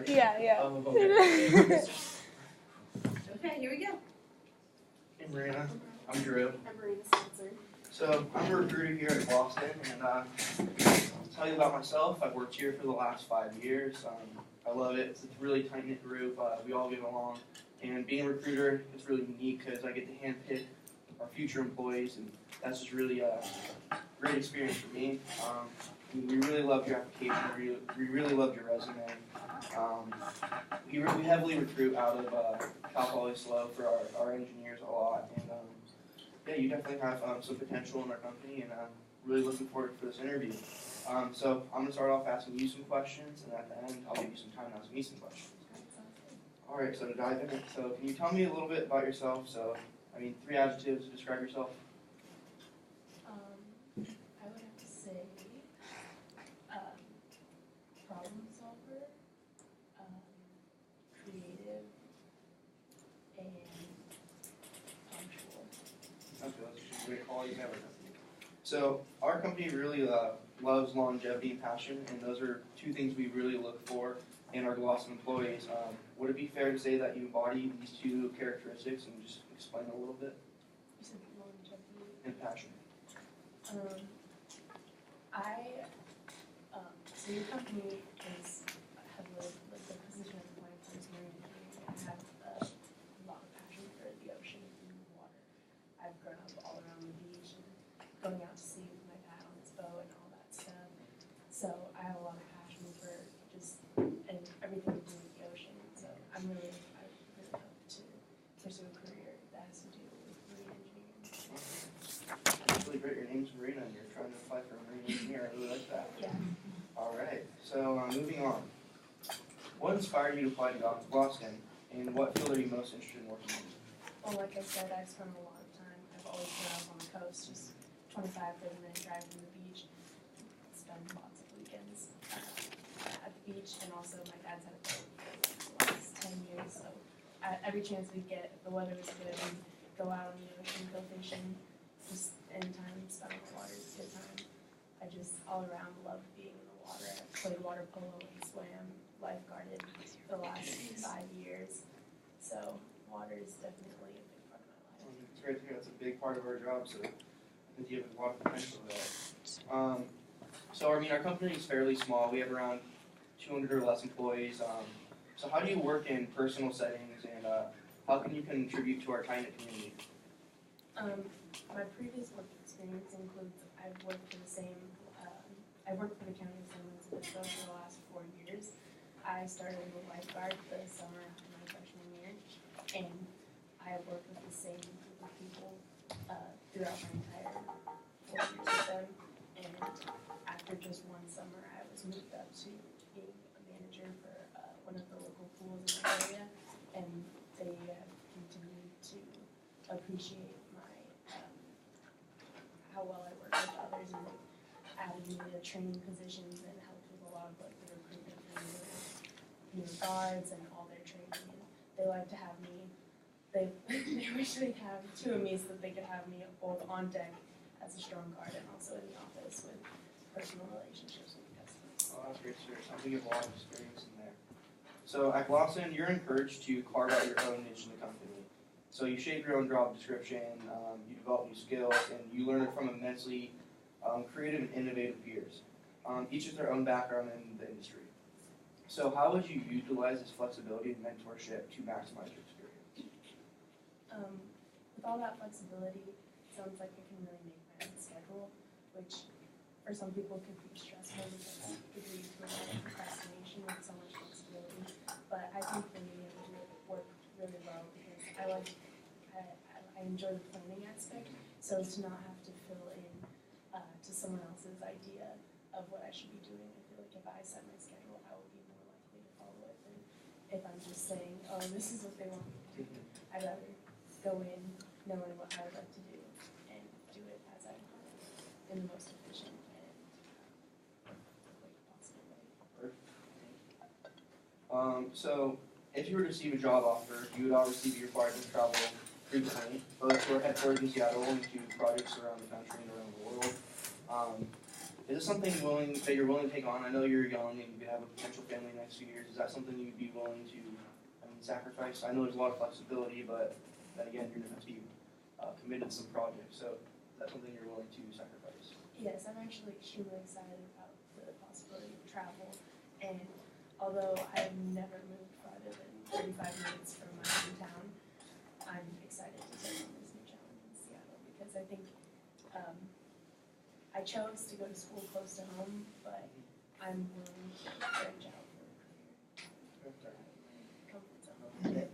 Yeah. Okay. Okay, here we go. Hey Marina, I'm Drew. I'm Marina Spencer. So I'm a recruiter here at Boston, and I'll tell you about myself. I've worked here for the last 5 years. I love it. It's a really tight-knit group. We all get along. And being a recruiter is really unique because I get to handpick our future employees, and that's just really a great experience for me. We really loved your application. We really loved your resume. We heavily recruit out of Cal Poly SLO for our engineers a lot, and yeah, you definitely have some potential in our company, and I'm really looking forward for this interview. So I'm going to start off asking you some questions, and at the end, I'll give you some time to ask me some questions. All right, so to dive in, so can you tell me a little bit about yourself? So, 3 adjectives to describe yourself. I would have to say problem solver, creative, and punctual. Okay, that's just a great quality to have. So our company really loves longevity and passion, and those are 2 things we really look for in our Glosson employees. Would it be fair to say that you embody these 2 characteristics, and just explain a little bit? You said longevity And passion. So your company is heavily, like the position of my is marine engineering. I have a lot of passion for the ocean and the water. I've grown up all around the beach and going out to sea with my dad on his boat and all that stuff. So I have a lot of passion for just and everything to do with the ocean. So I really hope to pursue a career that has to do with marine engineering. That's really great. Your name's Marina, and you're trying to apply for a marine engineer. I really like that. Yeah. All right. So moving on. What inspired you to apply to Boston, and what field are you most interested in working in? Well, like I said, I've spent a lot of time. I've always been out on the coast, just 25-30-minute drive from the beach. Spend lots of weekends at the beach, and also my dad's had a boat for the last 10 years. So every chance we get, if the weather is good, we go out on the ocean, go fishing. Just anytime spent on the water is a good time. I just all around love being in the water. I played water polo and swam, lifeguarded for the last 5 years. So water is definitely a big part of my life. It's great to hear. That's a big part of our job, so I think you have a lot of potential there. So our company is fairly small. We have around 200 or less employees. So how do you work in personal settings, and how can you contribute to our tight-knit community? My previous work experience includes I've worked for the county assembly in Pittsburgh for the last 4 years. I started as a lifeguard the summer after my freshman year, and I have worked with the same group of people throughout my entire 4 years with them. And after just one summer, I was moved up to being a manager for one of the local pools in the area, and they have continued to appreciate how well I work with others, and added me to training positions and helped with a lot of like the recruitment for new guards and all their training. And they like to have me. They wish they have 2 of me so that they could have me both on deck as a strong guard and also in the office with personal relationships with customers. Oh, that's great to hear. Sounds like you have a lot of experience in there. So at Glosson, you're encouraged to carve out your own niche in the company. So you shape your own job description, you develop new skills, and you learn it from immensely creative and innovative peers. Each has their own background in the industry. So how would you utilize this flexibility and mentorship to maximize your experience? With all that flexibility, it sounds like I can really make my own schedule, which for some people could be stressful because it could lead to a lot of procrastination with so much flexibility. But I think for me it would work really well because I enjoy the planning aspect, so to not have to fill in to someone else's idea of what I should be doing. I feel like if I set my schedule, I will be more likely to follow it than if I'm just saying, oh, this is what they want me to do. I'd rather go in knowing what I would like to do and do it as I want it in the most efficient and possible way. So if you were to receive a job offer, you would obviously be required to travel frequently, both to our headquarters in Seattle and to projects around the country and around the world. Is this something that you're willing to take on? I know you're young and you have a potential family in the next few years. Is that something you'd be willing to sacrifice? I know there's a lot of flexibility, but then again, you're going to have to be committed to some projects. So is that something you're willing to sacrifice? Yes, I'm actually extremely excited about the possibility of travel, and although I've never moved farther than 35 minutes from my hometown, I'm excited to take on this new challenge in Seattle because I think I chose to go to school close to home, but I'm willing to branch out for a career. Comfort zone.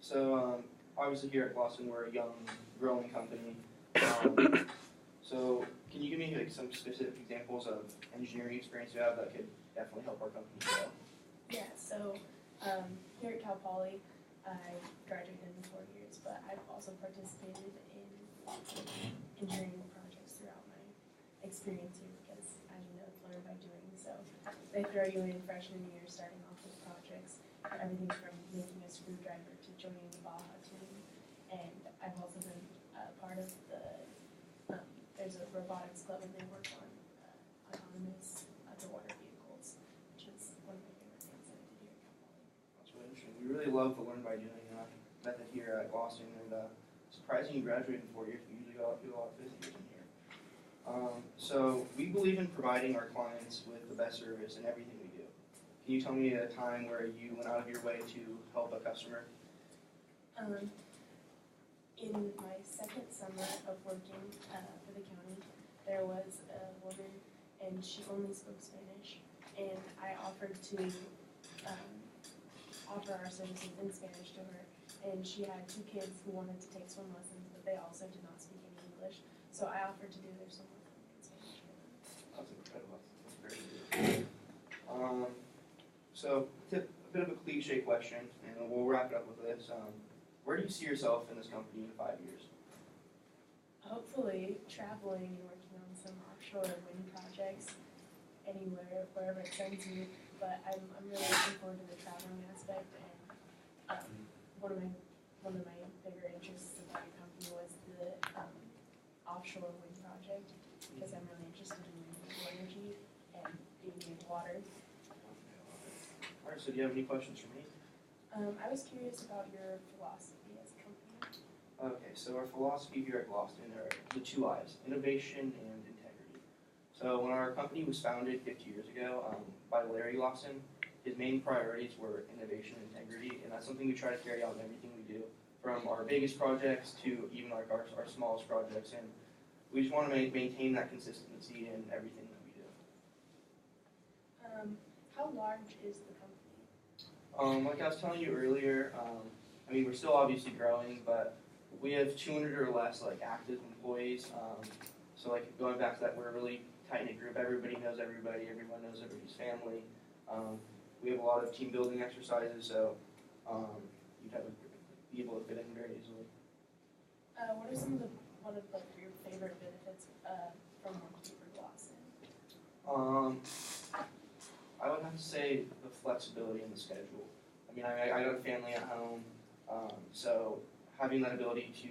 So obviously here at Glosson, we're a young, growing company. So can you give me like some specific examples of engineering experience you have that could definitely help our company grow? Yeah, so here at Cal Poly, I graduated in 4 years, but I've also participated in lots of engineering projects throughout my experience here because, as you know, it's learned by doing. So they throw you in freshman year starting off with projects, everything from making a screwdriver to joining the Baja team. And I've also been part of there's a robotics club and they work on autonomous underwater vehicles, which is one of my favorite things that I did here at Cal Poly. That's really interesting. We really love the learn by doing method here at Glosson, and surprising you graduated in 4 years. We usually do a lot of 5th years in here. So we believe in providing our clients with the best service in everything we do. Can you tell me a time where you went out of your way to help a customer? In my second summer of working for the county, there was a woman and she only spoke Spanish, and I offered to offer our services in Spanish to her, and she had 2 kids who wanted to take swim lessons, but they also did not speak any English, so I offered to do their swim lessons in Spanish for them. That's incredible. That's very good. So a bit of a cliche question, and we'll wrap it up with this. Where do you see yourself in this company in 5 years? Hopefully traveling and working on some offshore wind projects anywhere, wherever it sends you. But I'm really looking forward to the traveling aspect. And one of my bigger interests about your company was the offshore wind project because I'm really interested in renewable energy and being in water. All right. So do you have any questions for me? I was curious about your philosophy as a company. Okay, so our philosophy here at Glosson are the 2 I's, innovation and integrity. So when our company was founded 50 years ago by Larry Glosson, his main priorities were innovation and integrity, and that's something we try to carry out in everything we do, from our biggest projects to even like our smallest projects, and we just want to maintain that consistency in everything that we do. How large is the company? Like I was telling you earlier, I mean, we're still obviously growing, but we have 200 or less like active employees. So like going back to that, we're a really tight-knit group. Everybody knows everybody. Everyone knows everybody's family. We have a lot of team building exercises, so you'd have to be able to fit in very easily. What are one of your favorite benefits from working for Glosson? I would have to say the flexibility in the schedule. I mean, I got a family at home, so having that ability to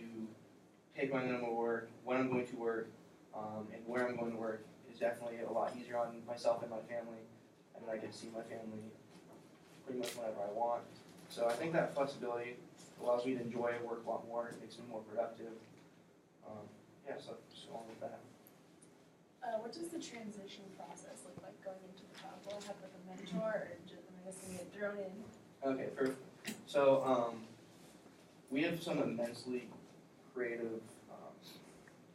pick when I'm going to work, when I'm going to work, and where I'm going to work is definitely a lot easier on myself and my family, and I get to see my family pretty much whenever I want. So I think that flexibility allows me to enjoy work a lot more. It makes me more productive. Yeah, so just going with that. What does the transition process look like going into the job? Will I have like a mentor, or am I just going to get thrown in? Okay, perfect. So we have some immensely creative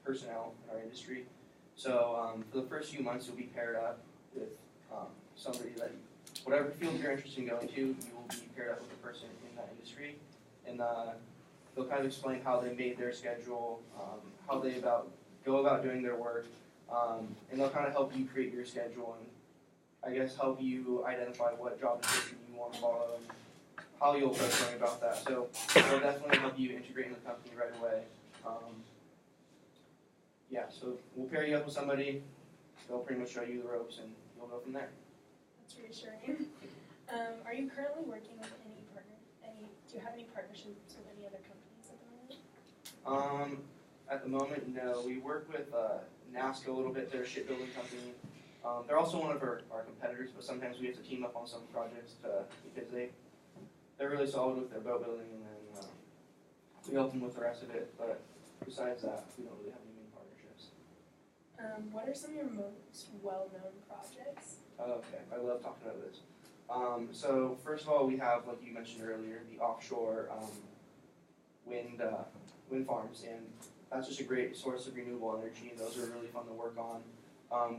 personnel in our industry. So for the first few months, you'll be paired up with somebody that, whatever field you're interested in going to, you will be paired up with a person in that industry, and they'll kind of explain how they made their schedule, how they go about doing their work, and they'll kind of help you create your schedule and I guess help you identify what job description you want to follow and how you'll approach going about that. So it'll definitely help you integrate in the company right away. Yeah, so we'll pair you up with somebody. They'll pretty much show you the ropes, and you'll go from there. That's reassuring. Are you currently working with any do you have any partnerships with any other companies at the moment? At the moment, no. We work with NASCO a little bit. They're a shipbuilding company. They're also one of our competitors, but sometimes we have to team up on some projects because they're really solid with their boat building, and then we help them with the rest of it. But besides that, we don't really have any main partnerships. What are some of your most well-known projects? Okay, I love talking about this. So first of all, we have, like you mentioned earlier, the offshore wind farms, and that's just a great source of renewable energy, and those are really fun to work on.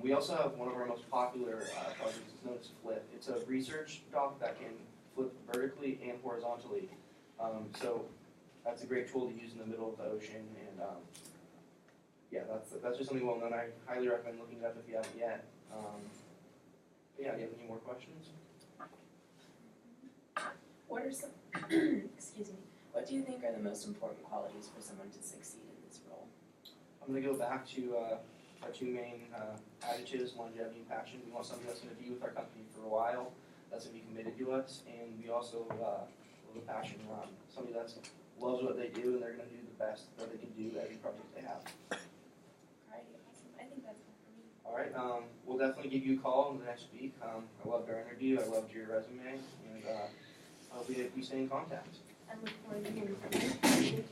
We also have one of our most popular projects, it's known as FLIP. It's a research dock that can flip vertically and horizontally. So that's a great tool to use in the middle of the ocean, and yeah, that's just something well known. I highly recommend looking it up if you haven't yet. But yeah, do you have any more questions? What are some, excuse me, what do you think are the most important qualities for someone to succeed in this role? I'm going to go back to our two main adjectives, longevity and passion. We want somebody that's going to be with our company for a while, that's going to be committed to us, and we also love the passion around somebody that loves what they do and they're going to do the best that they can do every project they have. Alrighty, awesome. I think that's all for me. All right, we'll definitely give you a call in the next week. I loved our interview, I loved your resume, and I hope we stay in contact. I look forward to hearing from you.